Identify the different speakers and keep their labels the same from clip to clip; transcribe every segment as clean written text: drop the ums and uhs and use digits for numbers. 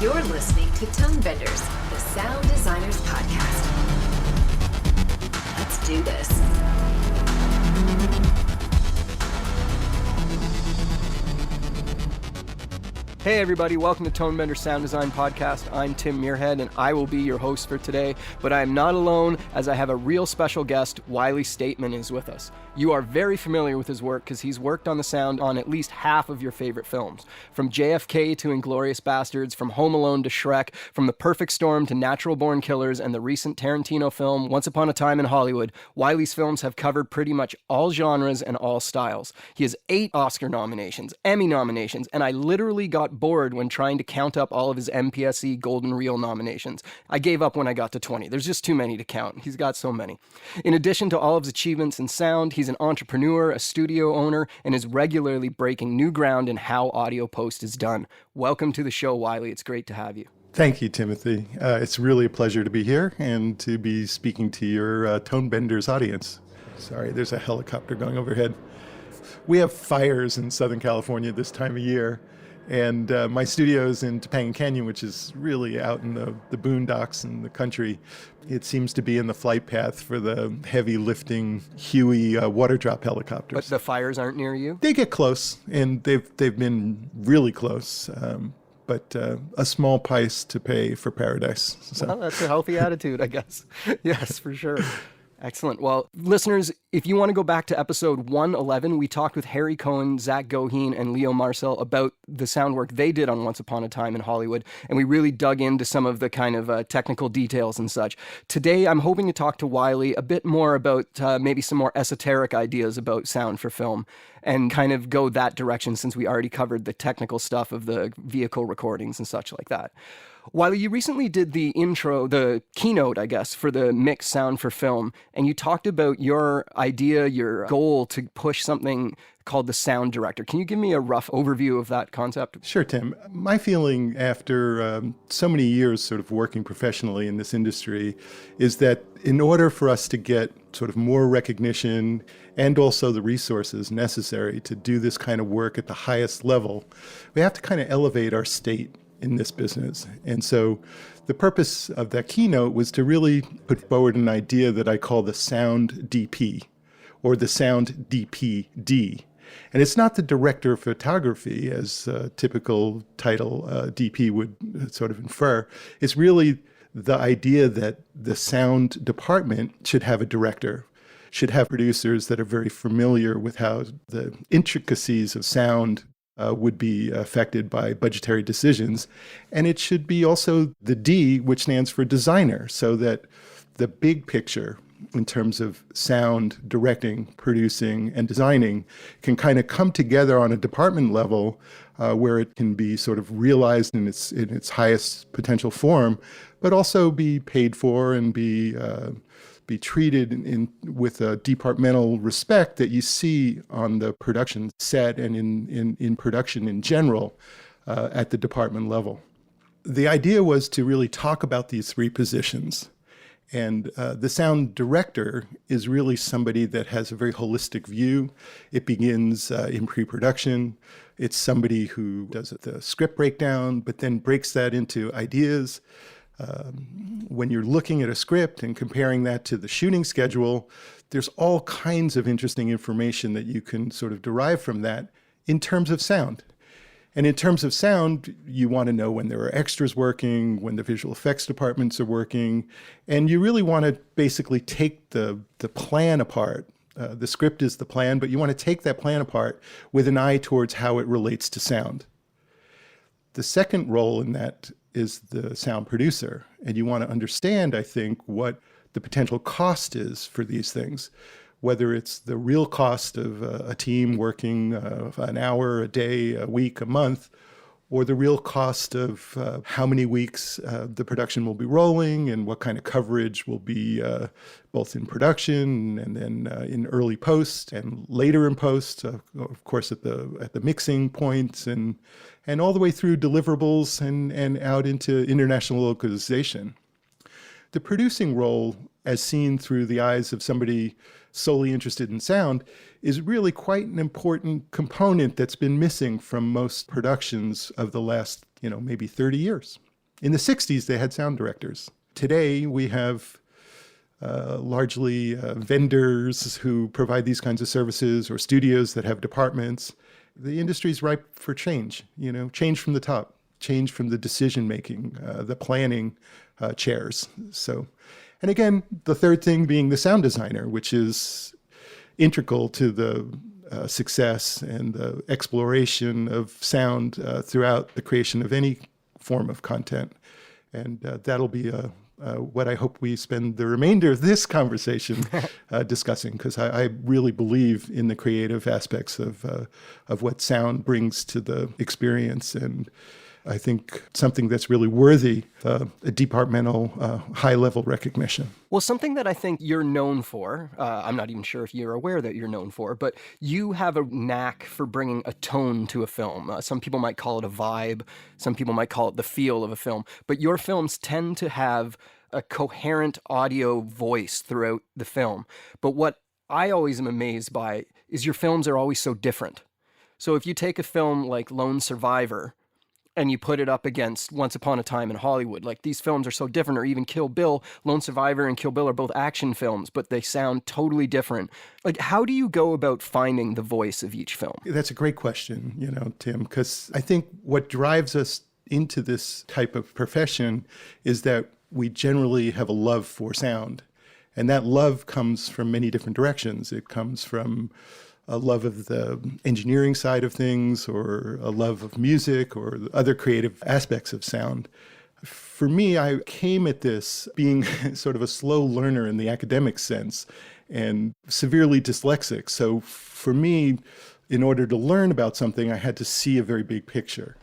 Speaker 1: You're listening to Tonebenders, the Sound Designers Podcast. Let's do this.
Speaker 2: Hey everybody, welcome to Tonebenders Sound Design Podcast. I'm Tim Muirhead and I will be your host for today, but I am not alone as I have a real special guest. Wylie Stateman is with us. You are very familiar with his work because he's worked on the sound on at least half of your favorite films. From JFK to Inglourious Bastards, from Home Alone to Shrek, from The Perfect Storm to Natural Born Killers and the recent Tarantino film Once Upon a Time in Hollywood, Wylie's films have covered pretty much all genres and all styles. He has 8 Oscar nominations, Emmy nominations, and I literally got bored when trying to count up all of his MPSE Golden Reel nominations. I gave up when I got to 20. There's just too many to count. He's got so many. In addition to all of his achievements in sound, he's an entrepreneur, a studio owner, and is regularly breaking new ground in how audio post is done. Welcome to the show, Wylie. It's great to have you.
Speaker 3: Thank you, Timothy. It's really a pleasure to be here and to be speaking to your Tonebenders audience. Sorry, there's a helicopter going overhead. We have fires in Southern California this time of year. And my studio's in Topanga Canyon, which is really out in the boondocks in the country. It seems to be in the flight path for the heavy lifting Huey water drop helicopters.
Speaker 2: But the fires aren't near you?
Speaker 3: They get close, and they've been really close. But a small price to pay for paradise. So.
Speaker 2: Well, that's a healthy attitude, I guess. Yes, for sure. Excellent. Well, listeners, if you want to go back to episode 111, we talked with Harry Cohen, Zach Goheen, and Leo Marcel about the sound work they did on Once Upon a Time in Hollywood, and we really dug into some of the kind of technical details and such. Today, I'm hoping to talk to Wylie a bit more about maybe some more esoteric ideas about sound for film, and kind of go that direction since we already covered the technical stuff of the vehicle recordings and such like that. Wylie, you recently did the intro, the keynote, I guess, for the mixed sound for film, and you talked about your idea, your goal to push something called the sound director. Can you give me a rough overview of that concept?
Speaker 3: Sure, Tim. My feeling after so many years sort of working professionally in this industry is that in order for us to get sort of more recognition and also the resources necessary to do this kind of work at the highest level, we have to kind of elevate our state in this business. And so the purpose of that keynote was to really put forward an idea that I call the sound DP, or the sound DPD. And it's not the director of photography, as a typical title DP would sort of infer. It's really the idea that the sound department should have a director, should have producers that are very familiar with how the intricacies of sound would be affected by budgetary decisions. And it should be also the D, which stands for designer, so that the big picture in terms of sound, directing, producing, and designing can kind of come together on a department level where it can be sort of realized in its highest potential form, but also be paid for and be treated with a departmental respect that you see on the production set and in production in general at the department level. The idea was to really talk about these 3 positions. And the sound director is really somebody that has a very holistic view. It begins in pre-production. It's somebody who does the script breakdown, but then breaks that into ideas. When you're looking at a script and comparing that to the shooting schedule, there's all kinds of interesting information that you can sort of derive from that in terms of sound. And in terms of sound, you want to know when there are extras working, when the visual effects departments are working, and you really want to basically take the plan apart. The script is the plan, but you want to take that plan apart with an eye towards how it relates to sound. The second role in that is the sound producer. And you want to understand, I think, what the potential cost is for these things, whether it's the real cost of a team working an hour, a day, a week, a month, or the real cost of how many weeks the production will be rolling and what kind of coverage will be both in production and then in early post and later in post, of course at the mixing points and all the way through deliverables and out into international localization. The producing role, as seen through the eyes of somebody solely interested in sound, is really quite an important component that's been missing from most productions of the last, maybe 30 years. In the 60s, they had sound directors. Today, we have largely vendors who provide these kinds of services or studios that have departments. The industry is ripe for change, change from the top, change from the decision-making, the planning chairs. So, and again, the third thing being the sound designer, which is integral to the success and the exploration of sound throughout the creation of any form of content. And that'll be what I hope we spend the remainder of this conversation discussing, because I really believe in the creative aspects of what sound brings to the experience. And I think something that's really worthy a departmental high-level recognition.
Speaker 2: Well, something that I think you're known for, I'm not even sure if you're aware that you're known for, but you have a knack for bringing a tone to a film. Some people might call it a vibe. Some people might call it the feel of a film. But your films tend to have a coherent audio voice throughout the film. But what I always am amazed by is your films are always so different. So if you take a film like Lone Survivor, and you put it up against Once Upon a Time in Hollywood. Like, these films are so different, or even Kill Bill. Lone Survivor and Kill Bill are both action films, but they sound totally different. Like, how do you go about finding the voice of each film?
Speaker 3: That's a great question, Tim, because I think what drives us into this type of profession is that we generally have a love for sound. And that love comes from many different directions. It comes from a love of the engineering side of things, or a love of music, or other creative aspects of sound. For me, I came at this being sort of a slow learner in the academic sense and severely dyslexic. So for me, in order to learn about something, I had to see a very big picture.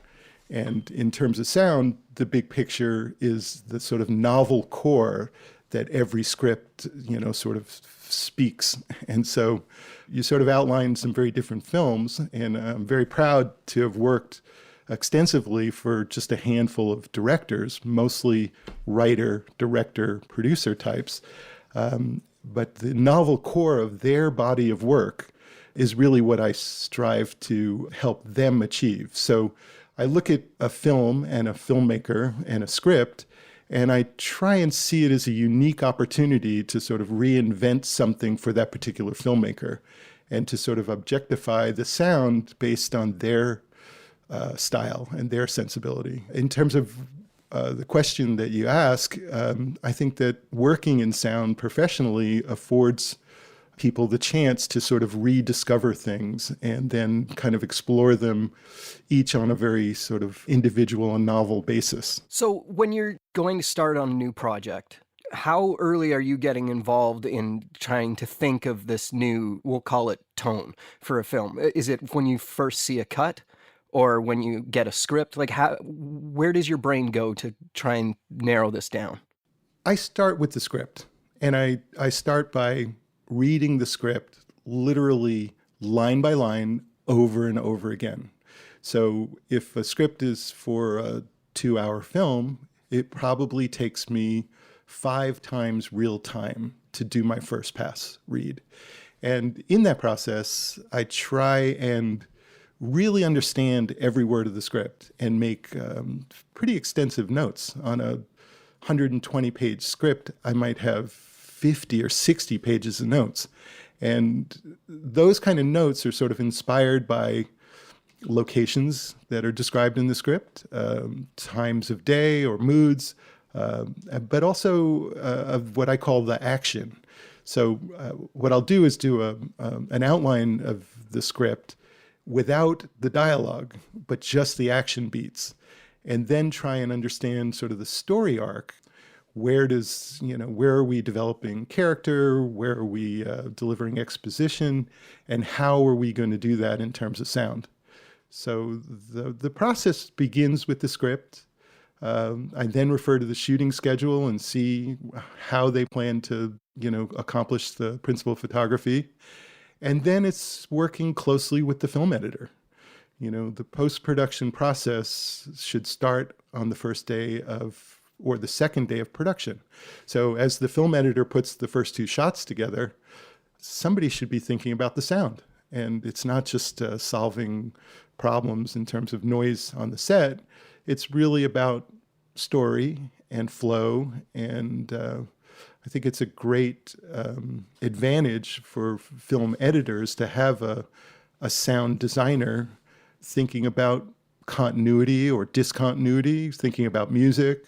Speaker 3: And in terms of sound, the big picture is the sort of novel core that every script, sort of speaks. And so you sort of outlined some very different films, and I'm very proud to have worked extensively for just a handful of directors, mostly writer, director, producer types. But the novel core of their body of work is really what I strive to help them achieve. So I look at a film and a filmmaker and a script, and I try and see it as a unique opportunity to sort of reinvent something for that particular filmmaker, and to sort of objectify the sound based on their style and their sensibility. In terms of the question that you ask, I think that working in sound professionally affords people the chance to sort of rediscover things and then kind of explore them each on a very sort of individual and novel basis.
Speaker 2: So when you're going to start on a new project, how early are you getting involved in trying to think of this new, we'll call it tone for a film? Is it when you first see a cut, or when you get a script? Like, where does your brain go to try and narrow this down?
Speaker 3: I start with the script, and I start by reading the script literally line by line over and over again. So if a script is for a 2-hour film, it probably takes me 5 times real time to do my first pass read. And in that process, I try and really understand every word of the script and make pretty extensive notes. On a 120-page script, I might have 50 or 60 pages of notes. And those kind of notes are sort of inspired by locations that are described in the script, times of day or moods, but also of what I call the action. So what I'll do is do an outline of the script without the dialogue, but just the action beats, and then try and understand sort of the story arc. Where are we developing character? Where are we delivering exposition? And how are we going to do that in terms of sound? So the process begins with the script. I then refer to the shooting schedule and see how they plan to, accomplish the principal photography. And then it's working closely with the film editor. The post-production process should start on the first day or the second day of production. So as the film editor puts the first 2 shots together, somebody should be thinking about the sound. And it's not just solving problems in terms of noise on the set. It's really about story and flow, and I think it's a great advantage for film editors to have a sound designer thinking about continuity or discontinuity, thinking about music,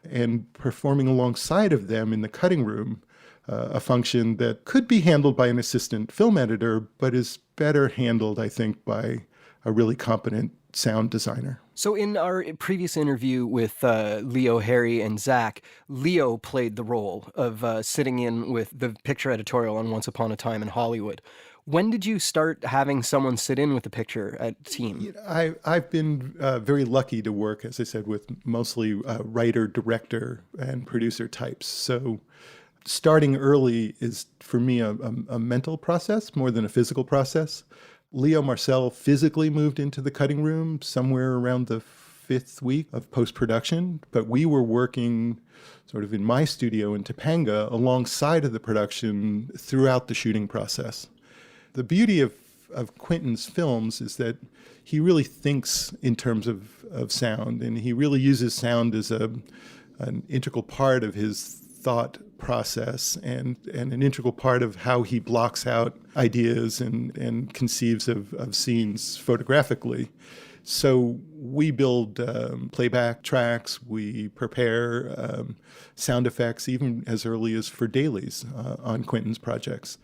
Speaker 3: and performing alongside of them in the cutting room, a function that could be handled by an assistant film editor, but is better handled, I think, by a really competent sound designer.
Speaker 2: So in our previous interview with Leo, Harry, and Zach, Leo played the role of sitting in with the picture editorial on Once Upon a Time in Hollywood. When did you start having someone sit in with the picture team?
Speaker 3: I've been very lucky to work, as I said, with mostly writer, director, and producer types. So starting early is, for me, a mental process more than a physical process. Leo Marcel physically moved into the cutting room somewhere around the 5th week of post-production, but we were working sort of in my studio in Topanga alongside of the production throughout the shooting process. The beauty of Quentin's films is that he really thinks in terms of sound, and he really uses sound as an integral part of his thought process and an integral part of how he blocks out ideas and conceives of scenes photographically. So we build playback tracks, we prepare sound effects even as early as for dailies on Quentin's projects.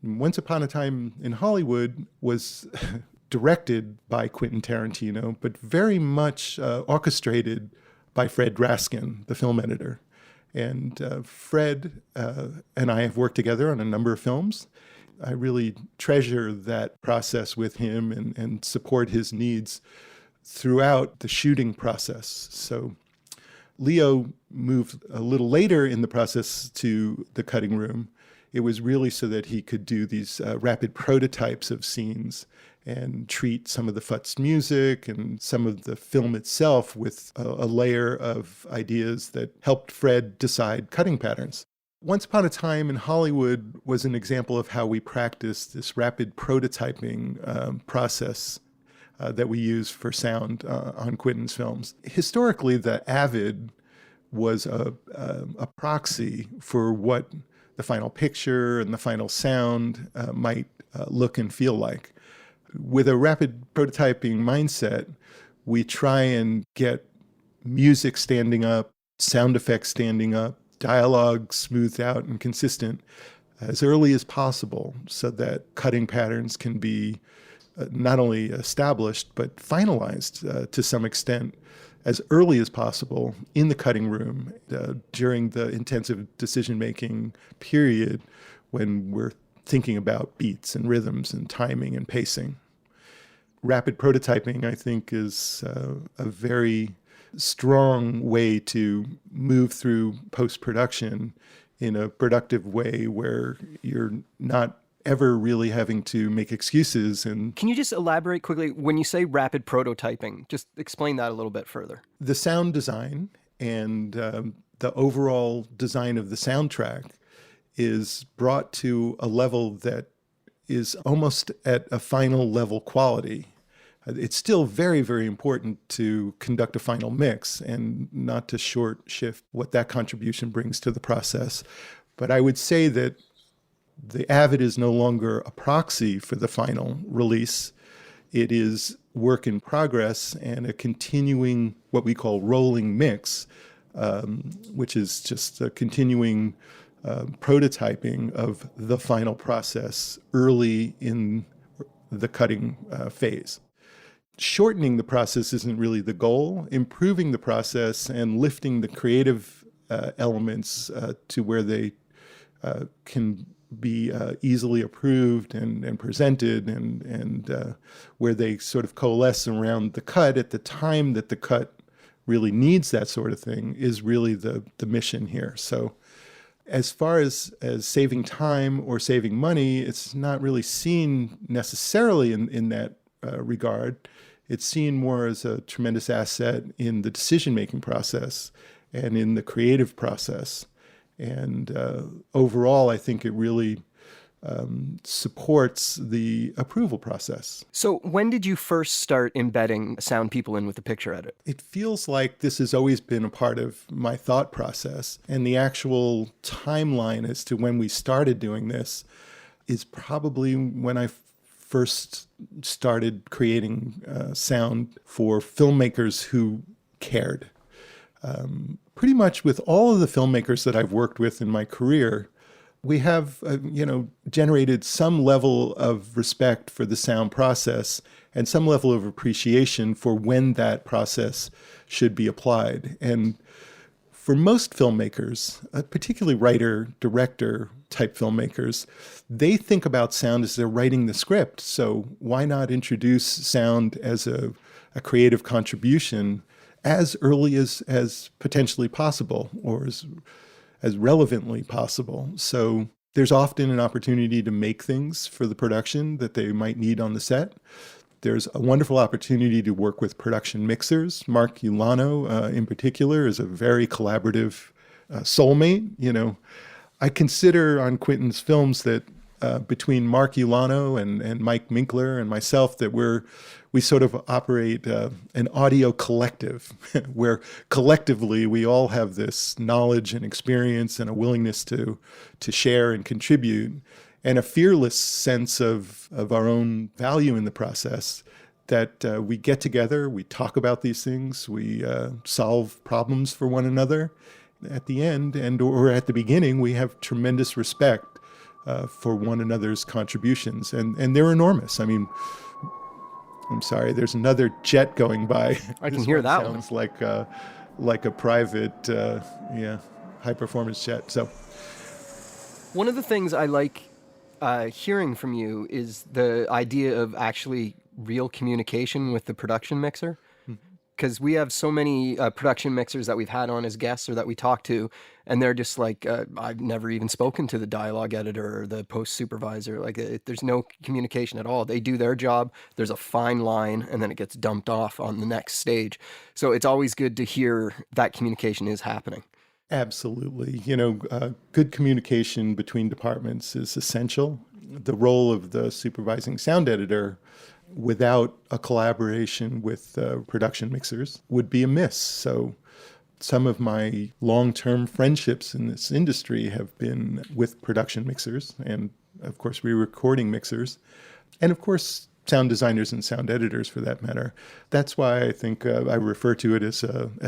Speaker 3: Once Upon a Time in Hollywood was directed by Quentin Tarantino, but very much orchestrated by Fred Raskin, the film editor. And Fred and I have worked together on a number of films. I really treasure that process with him and support his needs throughout the shooting process. So Leo moved a little later in the process to the cutting room. It was really so that he could do these rapid prototypes of scenes and treat some of the futz music and some of the film itself with a layer of ideas that helped Fred decide cutting patterns. Once Upon a Time in Hollywood was an example of how we practiced this rapid prototyping process that we use for sound on Quentin's films. Historically, the Avid was a proxy for what the final picture and the final sound might look and feel like. With a rapid prototyping mindset, we try and get music standing up, sound effects standing up, dialogue smoothed out and consistent as early as possible so that cutting patterns can be not only established but finalized to some extent as early as possible in the cutting room during the intensive decision-making period when we're thinking about beats and rhythms and timing and pacing. Rapid prototyping, I think, is a very strong way to move through post-production in a productive way where you're not ever really having to make excuses. And
Speaker 2: can you just elaborate quickly, when you say rapid prototyping, just explain that a little bit further?
Speaker 3: The sound design and the overall design of the soundtrack is brought to a level that is almost at a final level quality. It's still very, very important to conduct a final mix and not to short shift what that contribution brings to the process. But I would say that the Avid is no longer a proxy for the final release. It is work in progress and a continuing, what we call rolling mix, which is just a continuing prototyping of the final process early in the cutting phase. Shortening the process isn't really the goal. Improving the process and lifting the creative elements to where they can be easily approved and presented and where they sort of coalesce around the cut at the time that the cut really needs that sort of thing is really the mission here. So as far as saving time or saving money, it's not really seen necessarily in that regard. It's seen more as a tremendous asset in the decision-making process and in the creative process. And overall, I think it really supports the approval process.
Speaker 2: So when did you first start embedding sound people in with the picture edit?
Speaker 3: It feels like this has always been a part of my thought process, and the actual timeline as to when we started doing this is probably when I first started creating sound for filmmakers who cared. Pretty much with all of the filmmakers that I've worked with in my career, we have, generated some level of respect for the sound process and some level of appreciation for when that process should be applied. And for most filmmakers, particularly writer, director type filmmakers, they think about sound as they're writing the script. So why not introduce sound as a creative contribution as early as potentially possible, or as relevantly possible. So there's often an opportunity to make things for the production that they might need on the set. There's a wonderful opportunity to work with production mixers. Mark Ulano, in particular, is a very collaborative soulmate. I consider on Quentin's films that between Mark Ulano and Mike Minkler and myself, that we sort of operate an audio collective where collectively we all have this knowledge and experience and a willingness to share and contribute, and a fearless sense of our own value in the process, that we get together, we talk about these things, we solve problems for one another. At the end or at the beginning, we have tremendous respect for one another's contributions, and they're enormous. I mean, I'm sorry, there's another jet going by.
Speaker 2: I can hear that one.
Speaker 3: Sounds like a private, high-performance jet. So,
Speaker 2: one of the things I like hearing from you is the idea of actually real communication with the production mixer. Because we have so many production mixers that we've had on as guests or that we talk to, and they're just like, I've never even spoken to the dialogue editor or the post supervisor. Like, there's no communication at all. They do their job. There's a fine line, and then it gets dumped off on the next stage. So it's always good to hear that communication is happening.
Speaker 3: Absolutely. Good communication between departments is essential. The role of the supervising sound editor, without a collaboration with production mixers, would be amiss. So some of my long-term friendships in this industry have been with production mixers and, of course, re-recording mixers, and, of course, sound designers and sound editors, for that matter. That's why I think I refer to it as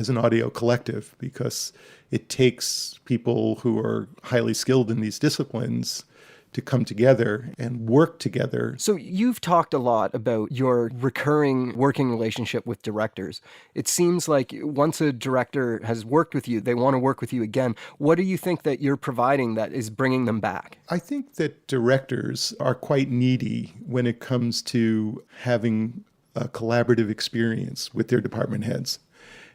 Speaker 3: an audio collective, because it takes people who are highly skilled in these disciplines to come together and work together.
Speaker 2: So you've talked a lot about your recurring working relationship with directors. It seems like once a director has worked with you, they want to work with you again. What do you think that you're providing that is bringing them back?
Speaker 3: I think that directors are quite needy when it comes to having a collaborative experience with their department heads.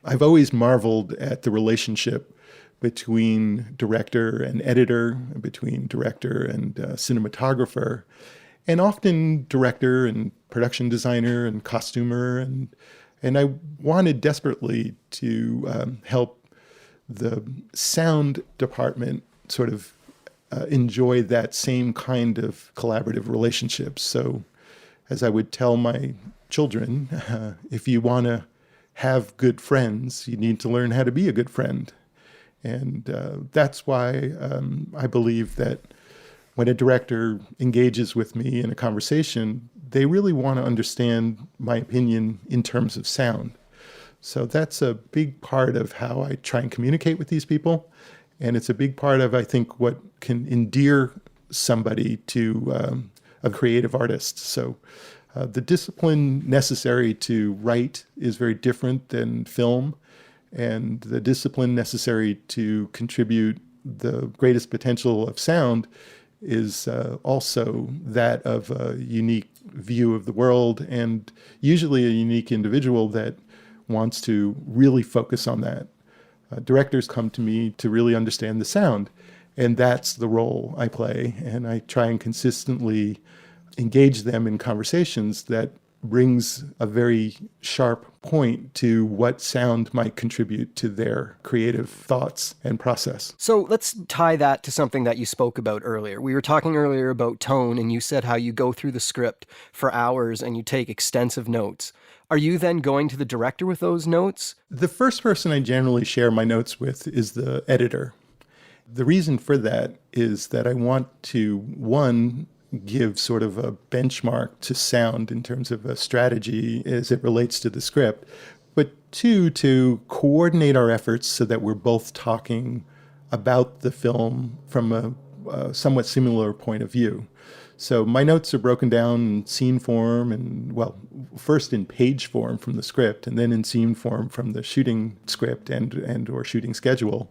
Speaker 3: I've always marveled at the relationship between director and editor, between director and cinematographer, and often director and production designer and costumer. And I wanted desperately to help the sound department sort of enjoy that same kind of collaborative relationship. So as I would tell my children, if you want to have good friends, you need to learn how to be a good friend. And that's why I believe that when a director engages with me in a conversation, they really want to understand my opinion in terms of sound. So that's a big part of how I try and communicate with these people. And it's a big part of, I think, what can endear somebody to a creative artist. So the discipline necessary to write is very different than film. And the discipline necessary to contribute the greatest potential of sound is also that of a unique view of the world, and usually a unique individual that wants to really focus on that. Directors come to me to really understand the sound, and that's the role I play. And I try and consistently engage them in conversations that brings a very sharp point to what sound might contribute to their creative thoughts and process.
Speaker 2: So let's tie that to something that you spoke about earlier. We were talking earlier about tone, and you said how you go through the script for hours and you take extensive notes. Are you then going to the director with those notes?
Speaker 3: The first person I generally share my notes with is the editor. The reason for that is that I want to, one, give sort of a benchmark to sound in terms of a strategy as it relates to the script, but two, to coordinate our efforts so that we're both talking about the film from a somewhat similar point of view. So my notes are broken down in scene form and, well, first in page form from the script and then in scene form from the shooting script and or shooting schedule.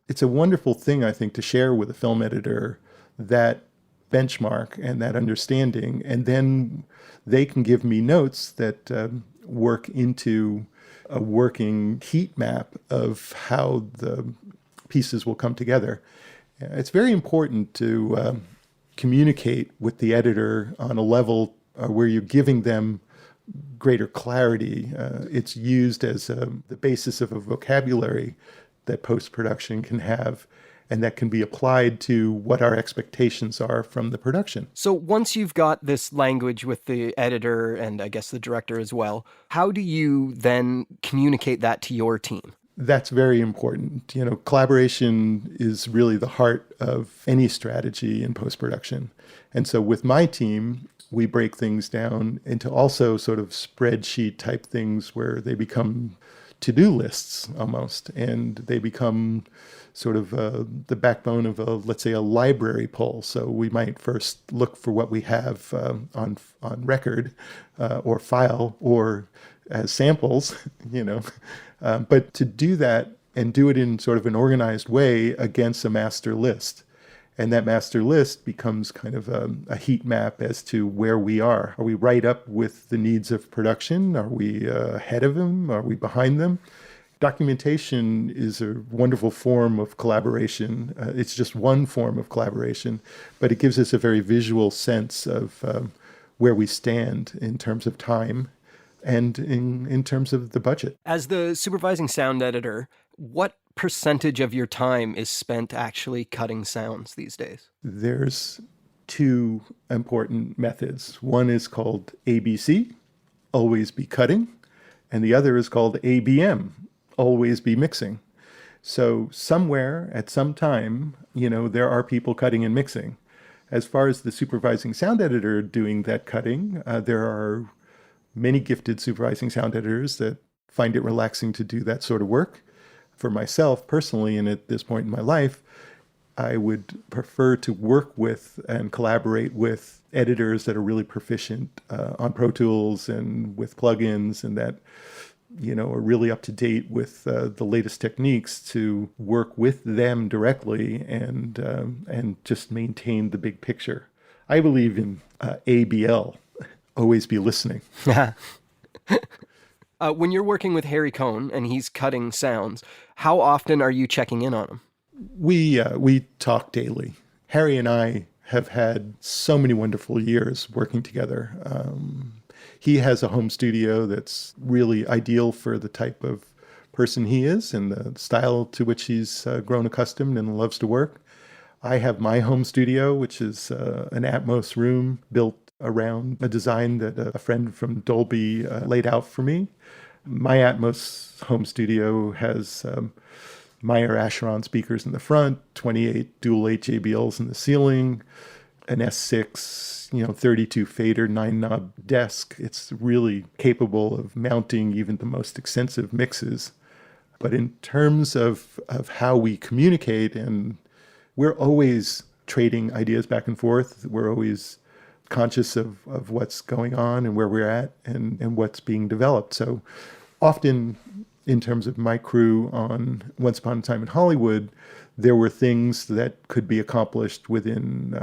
Speaker 3: It's a wonderful thing, I think, to share with a film editor that benchmark and that understanding, and then they can give me notes that work into a working heat map of how the pieces will come together. It's very important to communicate with the editor on a level where you're giving them greater clarity. It's used as the basis of a vocabulary that post-production can have, and that can be applied to what our expectations are from the production.
Speaker 2: So once you've got this language with the editor and I guess the director as well, how do you then communicate that to your team?
Speaker 3: That's very important. You know, collaboration is really the heart of any strategy in post-production. And so with my team, we break things down into also sort of spreadsheet type things where they become to-do lists almost, and they become sort of the backbone of let's say, a library pull. So we might first look for what we have on record or file or as samples, you know. But to do that and do it in sort of an organized way against a master list. And that master list becomes kind of a heat map as to where we are. Are we right up with the needs of production? Are we ahead of them? Are we behind them? Documentation is a wonderful form of collaboration. It's just one form of collaboration, but it gives us a very visual sense of where we stand in terms of time and in terms of the budget.
Speaker 2: As the supervising sound editor, what percentage of your time is spent actually cutting sounds these days?
Speaker 3: There's two important methods. One is called ABC, always be cutting, and the other is called ABM, always be mixing. So somewhere at some time, you know, there are people cutting and mixing. As far as the supervising sound editor doing that cutting, there are many gifted supervising sound editors that find it relaxing to do that sort of work. For myself personally, and at this point in my life, I would prefer to work with and collaborate with editors that are really proficient on Pro Tools and with plugins, and that, you know, are really up to date with the latest techniques, to work with them directly and just maintain the big picture. I believe in ABL, always be listening.
Speaker 2: When you're working with Harry Cohn and he's cutting sounds, how often are you checking in on him?
Speaker 3: We talk daily. Harry and I have had so many wonderful years working together. He has a home studio that's really ideal for the type of person he is and the style to which he's grown accustomed and loves to work. I have my home studio, which is an Atmos room built around a design that a friend from Dolby laid out for me. My Atmos home studio has Meyer Acheron speakers in the front, 28 dual 8 JBLs in the ceiling, an S6, 32 fader, 9-knob desk. It's really capable of mounting even the most extensive mixes. But in terms of how we communicate, and we're always trading ideas back and forth. We're always conscious of what's going on and where we're at and what's being developed. So often in terms of my crew on Once Upon a Time in Hollywood, there were things that could be accomplished within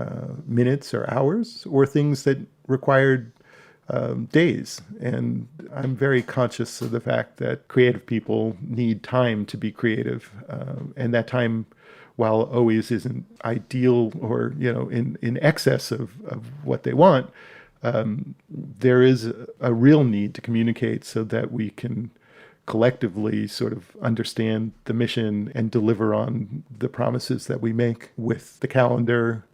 Speaker 3: minutes or hours, or things that required days. And I'm very conscious of the fact that creative people need time to be creative. And that time, while always isn't ideal or, in excess of what they want, there is a real need to communicate so that we can collectively sort of understand the mission and deliver on the promises that we make with the calendar,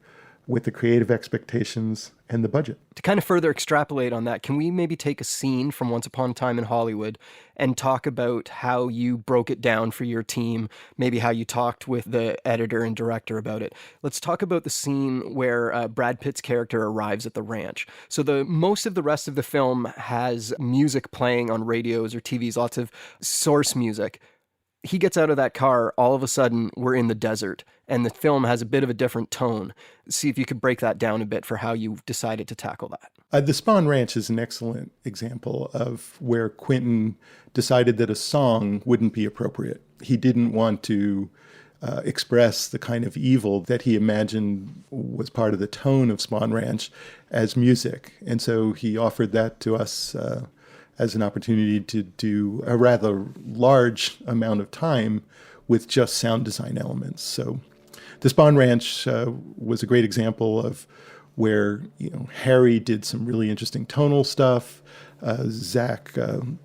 Speaker 3: with the creative expectations, and the budget.
Speaker 2: To kind of further extrapolate on that, can we maybe take a scene from Once Upon a Time in Hollywood and talk about how you broke it down for your team, maybe how you talked with the editor and director about it? Let's talk about the scene where Brad Pitt's character arrives at the ranch. So most of the rest of the film has music playing on radios or TVs, lots of source music. He gets out of that car, all of a sudden we're in the desert, and the film has a bit of a different tone. See if you could break that down a bit for how you decided to tackle that.
Speaker 3: The Spahn Ranch is an excellent example of where Quentin decided that a song wouldn't be appropriate. He didn't want to express the kind of evil that he imagined was part of the tone of Spahn Ranch as music. And so he offered that to us as an opportunity to do a rather large amount of time with just sound design elements. So the Spahn Ranch was a great example of where Harry did some really interesting tonal stuff. Zach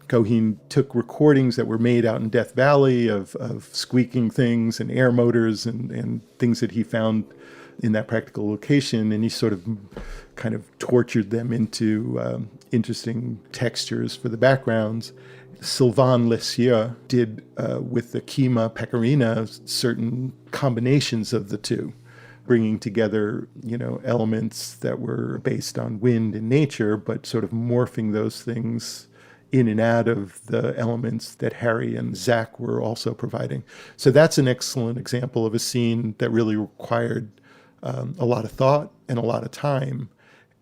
Speaker 3: Cohen took recordings that were made out in Death Valley of squeaking things and air motors and things that he found in that practical location, and he sort of kind of tortured them into interesting textures for the backgrounds. Sylvain Lessieux did with the Kima Pecorina certain combinations of the two, bringing together elements that were based on wind and nature, but sort of morphing those things in and out of the elements that Harry and Zach were also providing. So that's an excellent example of a scene that really required a lot of thought and a lot of time,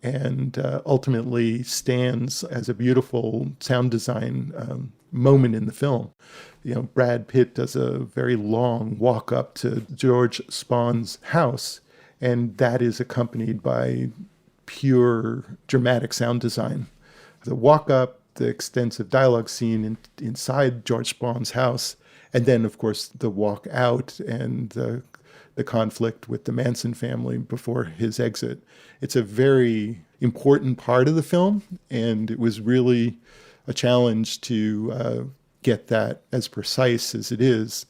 Speaker 3: and ultimately stands as a beautiful sound design moment in the film. Brad Pitt does a very long walk up to George Spahn's house, and that is accompanied by pure dramatic sound design. The walk up, the extensive dialogue scene inside George Spahn's house, and then, of course, the walk out and the conflict with the Manson family before his exit. It's a very important part of the film, and it was really a challenge to get that as precise as it is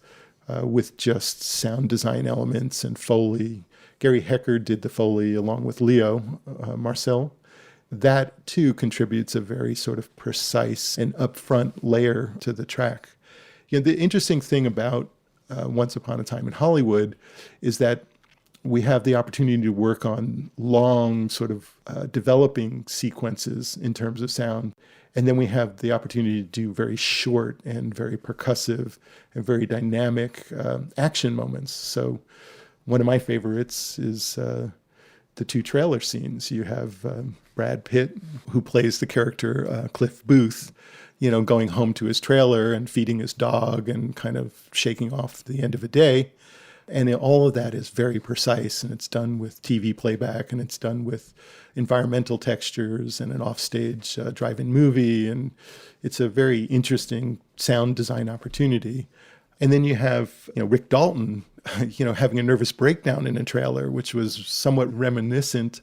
Speaker 3: with just sound design elements and Foley. Gary Hecker did the Foley along with Leo Marcel. That too contributes a very sort of precise and upfront layer to the track. The interesting thing about Once Upon a Time in Hollywood is that we have the opportunity to work on long sort of developing sequences in terms of sound. And then we have the opportunity to do very short and very percussive and very dynamic action moments. So one of my favorites is the two trailer scenes. You have Brad Pitt, who plays the character Cliff Booth, going home to his trailer and feeding his dog and kind of shaking off the end of a day. And all of that is very precise, and it's done with TV playback, and it's done with environmental textures and an offstage drive-in movie. And it's a very interesting sound design opportunity. And then you have Rick Dalton, having a nervous breakdown in a trailer, which was somewhat reminiscent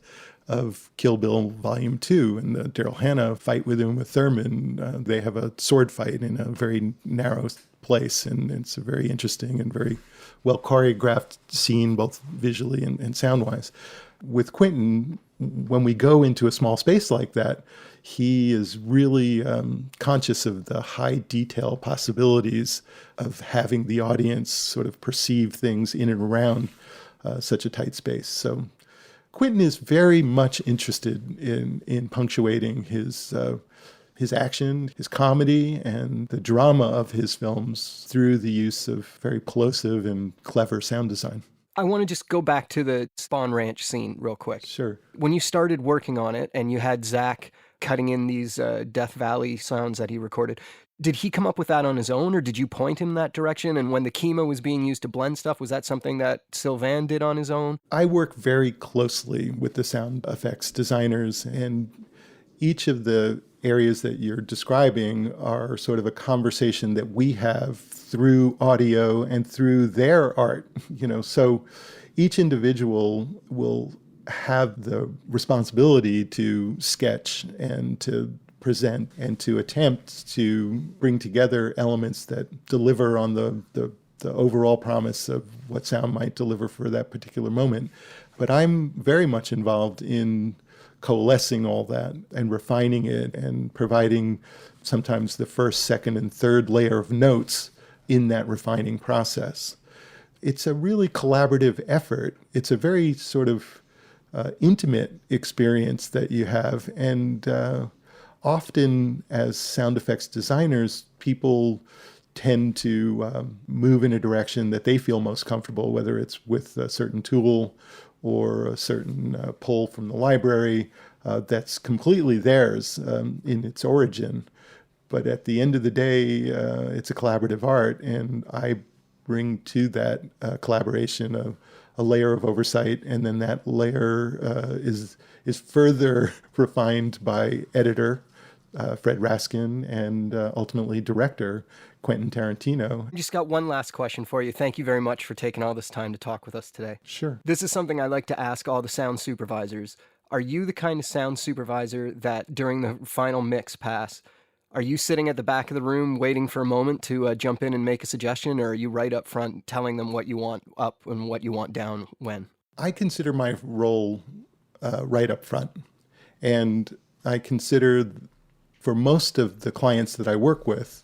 Speaker 3: of Kill Bill Volume 2 and the Daryl Hannah fight with Uma Thurman. They have a sword fight in a very narrow place, and it's a very interesting and very well choreographed scene, both visually and sound-wise. With Quentin, when we go into a small space like that, he is really conscious of the high detail possibilities of having the audience sort of perceive things in and around such a tight space. So Quentin is very much interested in punctuating his action, his comedy, and the drama of his films through the use of very plosive and clever sound design.
Speaker 2: I want to just go back to the Spahn Ranch scene real quick.
Speaker 3: Sure.
Speaker 2: When you started working on it and you had Zach cutting in these Death Valley sounds that he recorded, did he come up with that on his own, or did you point him in that direction? And when the Kima was being used to blend stuff, was that something that Sylvain did on his own?
Speaker 3: I work very closely with the sound effects designers, and each of the areas that you're describing are sort of a conversation that we have through audio and through their art, So each individual will have the responsibility to sketch and to present and to attempt to bring together elements that deliver on the overall promise of what sound might deliver for that particular moment. But I'm very much involved in coalescing all that and refining it and providing sometimes the first, second, and third layer of notes in that refining process. It's a really collaborative effort. It's a very sort of intimate experience that you have. And often as sound effects designers, people tend to move in a direction that they feel most comfortable, whether it's with a certain tool or a certain pull from the library that's completely theirs in its origin. But at the end of the day, it's a collaborative art, and I bring to that collaboration a layer of oversight, and then that layer is further refined by editor Fred Raskin and ultimately director Quentin Tarantino.
Speaker 2: Just got one last question for you. Thank you very much for taking all this time to talk with us today.
Speaker 3: Sure.
Speaker 2: This is something I like to ask all the sound supervisors. Are you the kind of sound supervisor that during the final mix pass, are you sitting at the back of the room waiting for a moment to jump in and make a suggestion, or are you right up front telling them what you want up and what you want down when?
Speaker 3: I consider my role right up front. And I consider for most of the clients that I work with,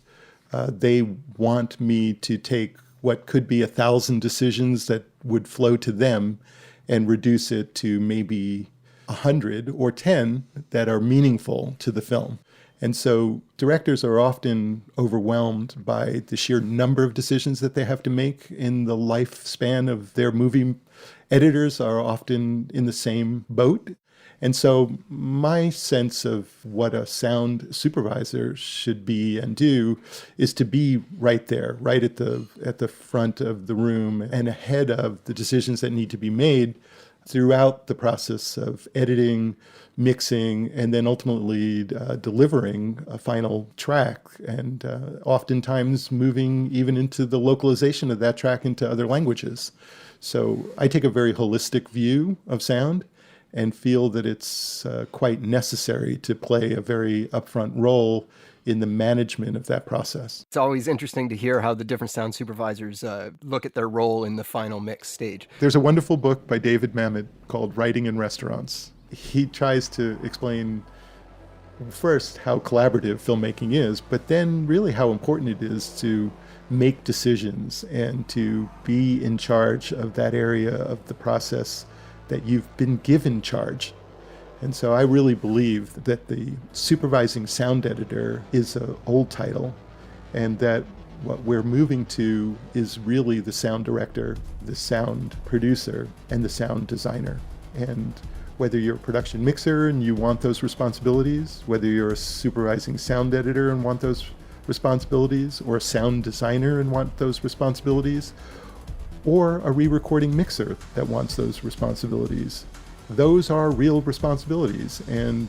Speaker 3: they want me to take what could be 1,000 decisions that would flow to them and reduce it to maybe 100 or 10 that are meaningful to the film. And so directors are often overwhelmed by the sheer number of decisions that they have to make in the lifespan of their movie. Editors are often in the same boat. And so my sense of what a sound supervisor should be and do is to be right there, right at the front of the room and ahead of the decisions that need to be made throughout the process of editing, mixing, and then ultimately delivering a final track, and oftentimes moving even into the localization of that track into other languages. So I take a very holistic view of sound and feel that it's quite necessary to play a very upfront role in the management of that process.
Speaker 2: It's always interesting to hear how the different sound supervisors look at their role in the final mix stage.
Speaker 3: There's a wonderful book by David Mamet called Writing in Restaurants. He tries to explain first how collaborative filmmaking is, but then really how important it is to make decisions and to be in charge of that area of the process that you've been given charge. And so I really believe that the supervising sound editor is an old title, and that what we're moving to is really the sound director, the sound producer, and the sound designer. And whether you're a production mixer and you want those responsibilities, whether you're a supervising sound editor and want those responsibilities, or a sound designer and want those responsibilities, or a re-recording mixer that wants those responsibilities, those are real responsibilities, and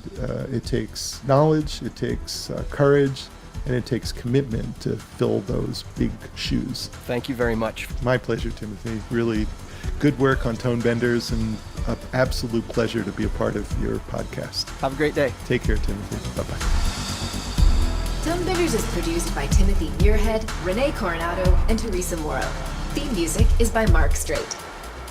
Speaker 3: it takes knowledge, it takes courage, and it takes commitment to fill those big shoes.
Speaker 2: Thank you very much. My
Speaker 3: pleasure, Timothy. Really good work on Tonebenders, and an absolute pleasure to be a part of your podcast.
Speaker 2: Have a great day.
Speaker 3: Take care, Timothy. Bye-bye.
Speaker 1: Tonebenders is produced by Timothy Muirhead, Renee Coronado, and Teresa Morrow. Theme music is by Mark Strait.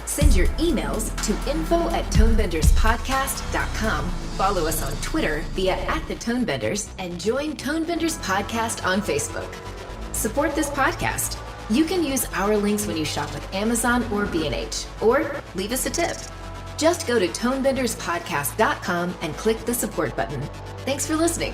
Speaker 1: Send your emails to info@tonebenderspodcast.com. Follow us on Twitter via @TheTonebenders, and join Tonebenders Podcast on Facebook. Support this podcast. You can use our links when you shop at Amazon or B&H, or leave us a tip. Just go to tonebenderspodcast.com and click the support button. Thanks for listening.